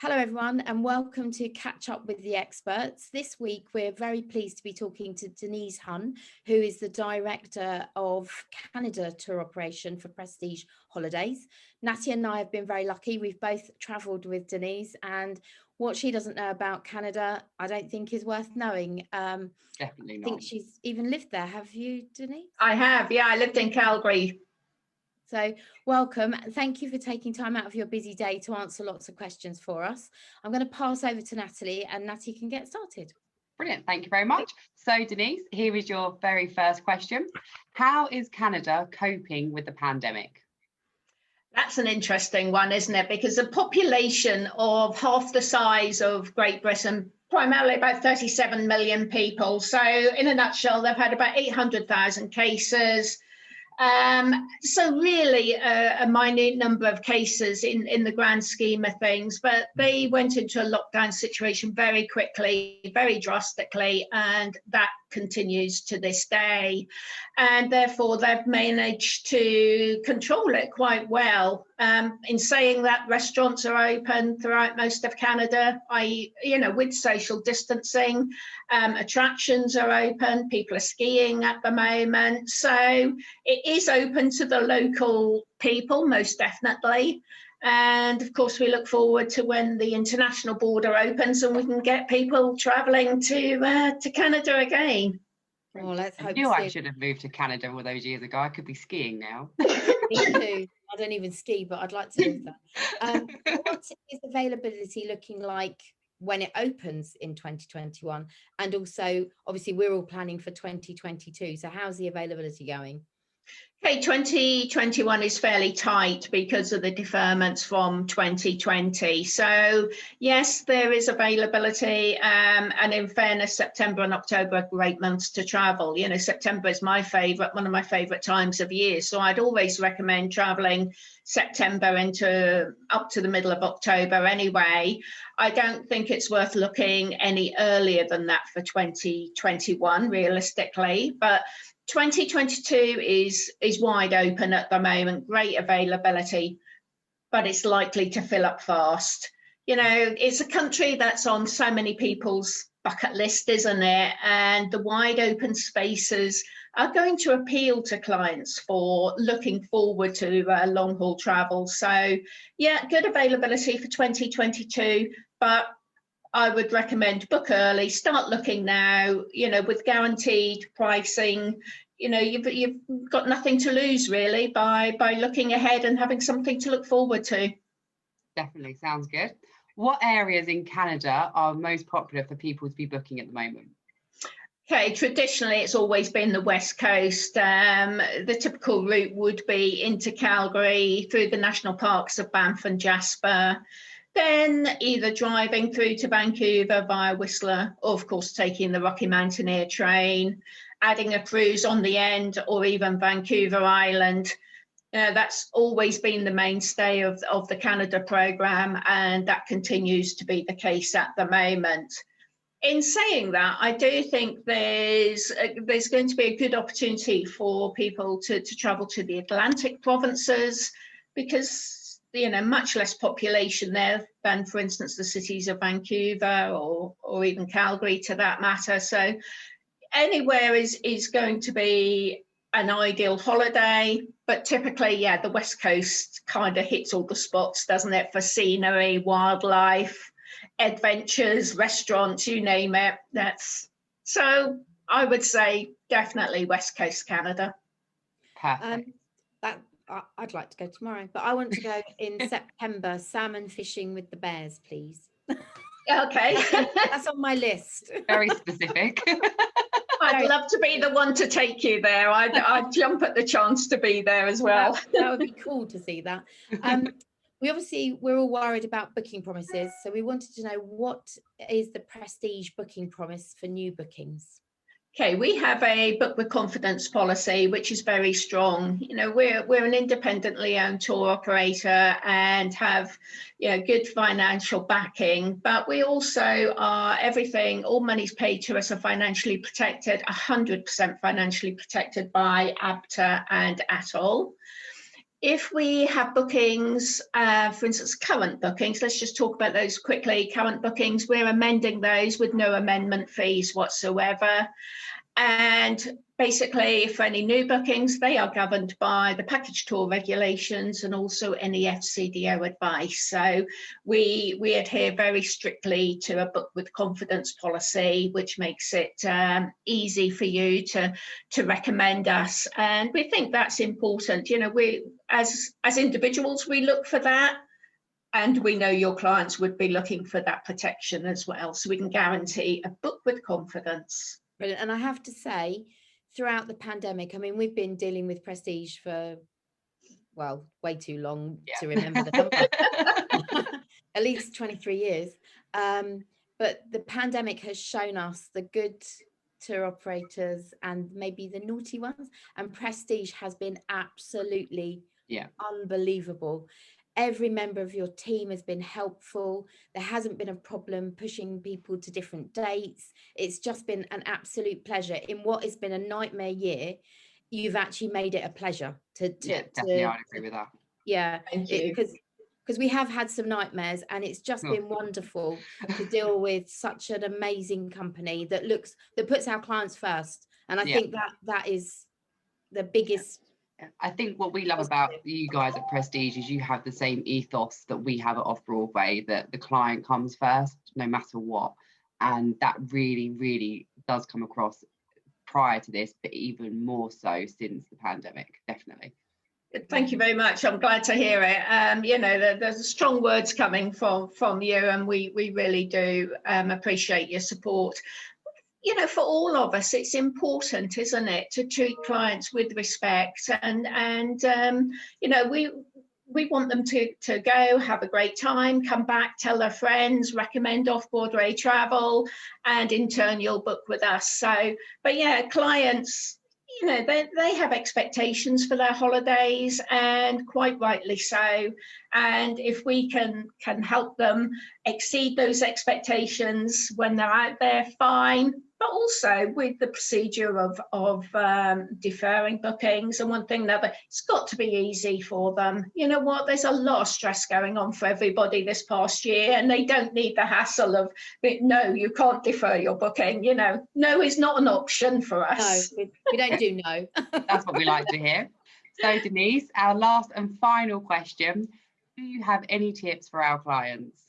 Hello everyone and welcome to Catch Up with the Experts. This week we're very pleased to be talking to Denise Hunn, who is the Director of Canada Tour Operation for Prestige Holidays. Natty and I have been very lucky. We've both travelled with Denise, and what she doesn't know about Canada I don't think is worth knowing. Definitely not. I think she's even lived there. Have you, Denise? I have, yeah. I lived in Calgary. So welcome and thank you for taking time out of your busy day to answer lots of questions for us. I'm going to pass over to Natalie and Natty can get started. Brilliant, thank you very much. So Denise, here is your very first question. How is Canada coping with the pandemic? That's an interesting one, isn't it? Because a population of half the size of Great Britain, primarily about 37 million people. So in a nutshell, they've had about 800,000 cases. So really a minute number of cases in the grand scheme of things, but they went into a lockdown situation very quickly, very drastically, and that continues to this day. And therefore they've managed to control it quite well. In saying that, restaurants are open throughout most of Canada, with social distancing. Attractions are open, people are skiing at the moment. So it is open to the local people, most definitely. And of course, we look forward to when the international border opens and we can get people travelling to Canada again. Well, let's hope. I knew I should have moved to Canada all those years ago. I could be skiing now. Me too. I don't even ski, but I'd like to live there. What is availability looking like when it opens in 2021? And also, obviously, we're all planning for 2022. So how's the availability going? Okay, 2021 is fairly tight because of the deferments from 2020. So yes, there is availability, and in fairness, September and October are great months to travel. You know, September is my favourite, one of my favourite times of year. So I'd always recommend travelling September into up to the middle of October anyway. I don't think it's worth looking any earlier than that for 2021, realistically, but 2022 is wide open at the moment, great availability, but it's likely to fill up fast. You know, it's a country that's on so many people's bucket list, isn't it? And the wide open spaces are going to appeal to clients for looking forward to long haul travel. So yeah, good availability for 2022, but I would recommend book early, start looking now, you know, with guaranteed pricing. You know, you've got nothing to lose really by looking ahead and having something to look forward to. Definitely, sounds good. What areas in Canada are most popular for people to be booking at the moment? Okay, traditionally it's always been the West Coast. The typical route would be into Calgary, through the national parks of Banff and Jasper, then either driving through to Vancouver via Whistler, or of course taking the Rocky Mountaineer train, adding a cruise on the end, or even Vancouver Island. That's always been the mainstay of the Canada programme, and that continues to be the case at the moment. In saying that, I do think there's going to be a good opportunity for people to travel to the Atlantic provinces, because you know, much less population there than, for instance, the cities of Vancouver or even Calgary, to that matter. So anywhere is going to be an ideal holiday, but typically, yeah, the West Coast kind of hits all the spots, doesn't it, for scenery, wildlife, adventures, restaurants, you name it. So I would say definitely West Coast Canada. Perfect. I'd like to go tomorrow, but I want to go in September, salmon fishing with the bears, please. Okay. That's on my list. Very specific. I'd love to be the one to take you there. I'd jump at the chance to be there as well. That would be cool to see that. We're all worried about booking promises, so we wanted to know, what is the Prestige booking promise for new bookings? Okay, we have a book with confidence policy, which is very strong. You know, we're an independently owned tour operator and have, you know, good financial backing, but we also are everything, all monies paid to us are financially protected, 100% financially protected by ABTA and ATOL. if we have bookings, for instance, current bookings, let's just talk about those quickly. Current bookings, we're amending those with no amendment fees whatsoever. And basically, for any new bookings, they are governed by the package tour regulations and also any FCDO advice. So we adhere very strictly to a book with confidence policy, which makes it easy for you to recommend us. And we think that's important. You know, we as individuals, we look for that. And we know your clients would be looking for that protection as well. So we can guarantee a book with confidence. Brilliant. And I have to say, throughout the pandemic, I mean, we've been dealing with Prestige for, well, way too long to remember the number, at least 23 years. But the pandemic has shown us the good tour operators and maybe the naughty ones, and Prestige has been absolutely unbelievable. Every member of your team has been helpful. There hasn't been a problem pushing people to different dates. It's just been an absolute pleasure. In what has been a nightmare year, you've actually made it a pleasure definitely, I'd agree with that. Yeah, Thank you. Because we have had some nightmares, and it's just been wonderful to deal with such an amazing company that puts our clients first. And I think that is the biggest. I think what we love about you guys at Prestige is you have the same ethos that we have at Off-Broadway, that the client comes first, no matter what. And that really, really does come across prior to this, but even more so since the pandemic, definitely. Thank you very much. I'm glad to hear it. You know, there's strong words coming from you, and we really do appreciate your support. You know, for all of us, it's important, isn't it, to treat clients with respect, and you know, we want them to go, have a great time, come back, tell their friends, recommend Off-Broadway travel, and in turn you'll book with us. So, but yeah, clients, you know, they have expectations for their holidays, and quite rightly so. And if we can help them exceed those expectations when they're out there, fine. But also with the procedure of deferring bookings and one thing or another, it's got to be easy for them. You know what? There's a lot of stress going on for everybody this past year, and they don't need the hassle of, no, you can't defer your booking. You know, no is not an option for us. No, we don't do no. That's what we like to hear. So Denise, our last and final question, do you have any tips for our clients?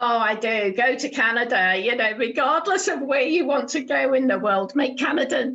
Oh, I do. Go to Canada, you know, regardless of where you want to go in the world, make Canada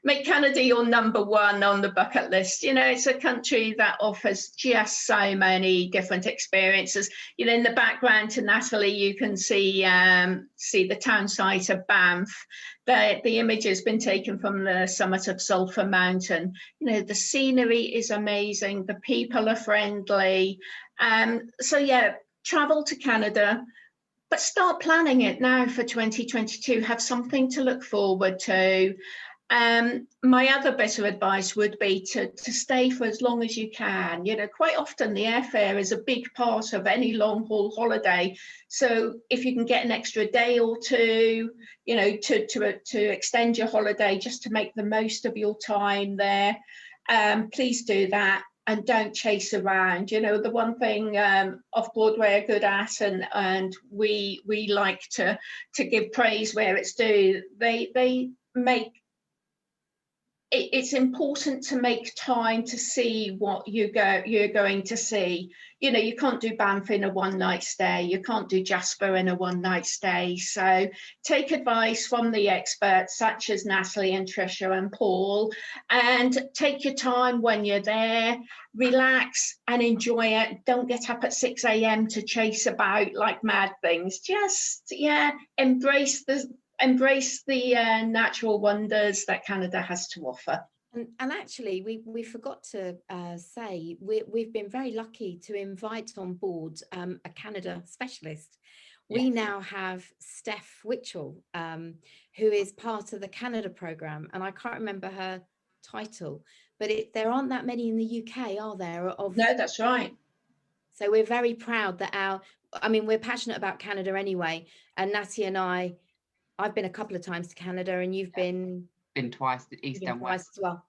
make Canada your number one on the bucket list. You know, it's a country that offers just so many different experiences. You know, in the background to Natalie, you can see the town site of Banff. The image has been taken from the summit of Sulphur Mountain. You know, the scenery is amazing. The people are friendly. So yeah, travel to Canada, but start planning it now for 2022. Have something to look forward to. My other bit of advice would be to stay for as long as you can. You know, quite often the airfare is a big part of any long haul holiday. So if you can get an extra day or two, you know, to extend your holiday just to make the most of your time there, please do that. And don't chase around. You know, the one thing Off-Broadway are good at, and we like to give praise where it's due. They make it's important to make time to see what you're going to see. You know, you can't do Banff in a one-night stay. You can't do Jasper in a one-night stay. So take advice from the experts such as Natalie and Tricia and Paul, and take your time when you're there, relax and enjoy it. Don't get up at 6 a.m. to chase about like mad things. Just, embrace the natural wonders that Canada has to offer. And actually, we forgot to say we've been very lucky to invite on board a Canada specialist. We now have Steph Witchell, who is part of the Canada program, and I can't remember her title, but there aren't that many in the UK, are there? No, that's right. So we're very proud that we're passionate about Canada anyway, and Natty and I've been a couple of times to Canada, and you've been twice, east and west as well.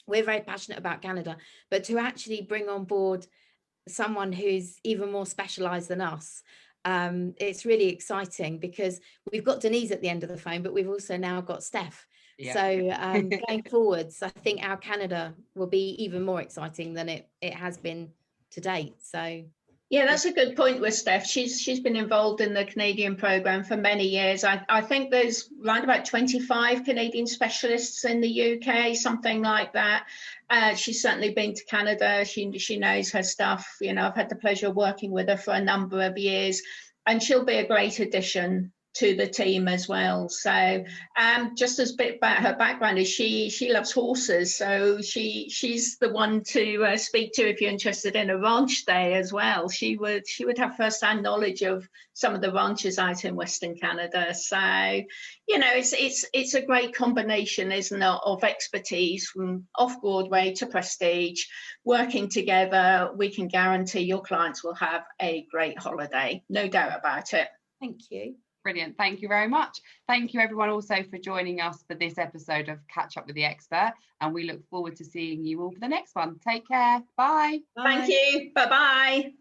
we're very passionate about Canada, but to actually bring on board someone who's even more specialized than us, it's really exciting, because we've got Denise at the end of the phone, but we've also now got Steph. Yeah. So going forwards, I think our Canada will be even more exciting than it has been to date. So yeah, that's a good point with Steph. She's been involved in the Canadian program for many years. I think there's around about 25 Canadian specialists in the UK, something like that. She's certainly been to Canada. She knows her stuff. You know, I've had the pleasure of working with her for a number of years, and she'll be a great addition to the team as well. So just as a bit about her background is she loves horses, so she's the one to speak to if you're interested in a ranch day as well. She would have first-hand knowledge of some of the ranches out in Western Canada. So you know, it's a great combination, isn't it, of expertise from off-Broadway to Prestige working together. We can guarantee your clients will have a great holiday, no doubt about it. thank you. Brilliant. Thank you very much. Thank you everyone also for joining us for this episode of Catch Up with the Expert, and we look forward to seeing you all for the next one. Take care. Bye. Thank you. Bye-bye.